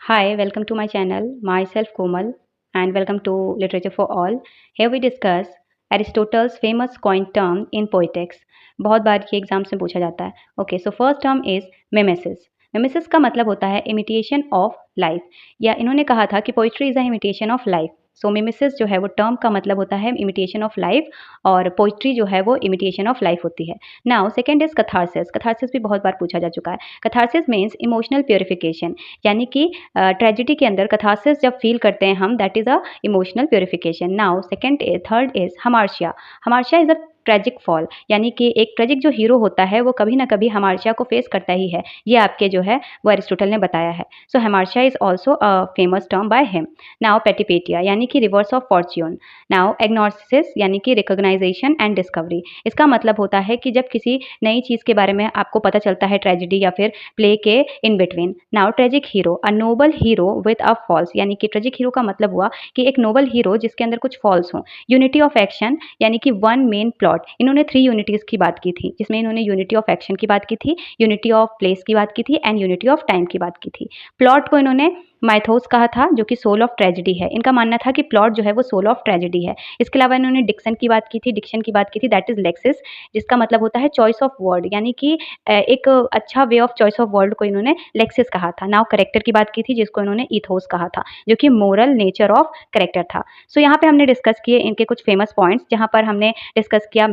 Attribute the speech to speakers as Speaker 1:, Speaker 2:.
Speaker 1: Hi, welcome to my channel. Myself Komal and welcome to Literature for All. Here we discuss Aristotle's famous coined term in poetics. बहुत बार ये exams में पूछा जाता है. Okay, so first term is mimesis. Mimesis का मतलब होता है imitation of life या इन्होंने कहा था कि poetry is a imitation of life. So mimesis जो है वो टर्म का मतलब होता है इमिटेशन ऑफ लाइफ और पोइट्री जो है वो इमिटेशन ऑफ लाइफ होती है. Now second is catharsis. Catharsis भी बहुत बार पूछा जा चुका है. कथारसिस मीन्स इमोशनल प्योरिफिकेशन यानी कि ट्रेजिडी के अंदर कथारसिस जब फील करते हैं हम that is a emotional purification. Now third is hamartia. Hamartia is a tragic fall यानी कि एक ट्रेजिक जो हीरो होता है वो कभी ना कभी हमार्शिया को फेस करता ही है. ये आपके जो है वो एरिस्टोटल ने बताया है. So hamartia is also a famous term by him. Now peripeteia यानी कि reverse of fortune. Now anagnorisis यानी कि रिकॉग्नाइजेशन एंड डिस्कवरी. इसका मतलब होता है कि जब किसी नई चीज़ के बारे में आपको पता चलता है ट्रेजिडी या फिर प्ले के in between. Now tragic hero a noble hero with a flaws यानी कि ट्रेजिक हीरो का मतलब हुआ कि एक नोबल हीरो जिसके अंदर कुछ फॉल्स हो. यूनिटी ऑफ एक्शन यानी कि वन मेन प्लॉट. इन्होंने 3 यूनिटीज़ की बात की थी जिसमें इन्होंने यूनिटी ऑफ एक्शन की बात की थी, यूनिटी ऑफ प्लेस की बात की थी एंड यूनिटी ऑफ टाइम की बात की थी. प्लॉट को इन्होंने माइथोस कहा था जो कि सोल ऑफ ट्रेजेडी है. इनका मानना था कि प्लॉट जो है वो सोल ऑफ ट्रेजेडी है. इसके अलावा इन्होंने डिक्शन की बात की थी, डिक्शन की बात की थी दैट इज लेक्सिस जिसका मतलब होता है चॉइस ऑफ वर्ड यानी कि एक अच्छा way of choice of word को इन्होंने लेक्सिस कहा था. नाउ करेक्टर की बात की थी जिसको इन्होंने इथोस कहा था जो कि मोरल नेचर ऑफ करेक्टर था. सो यहाँ पे हमने डिस्कस किए इनके कुछ फेमस पॉइंट्स जहाँ पर हमने डिस्कस किया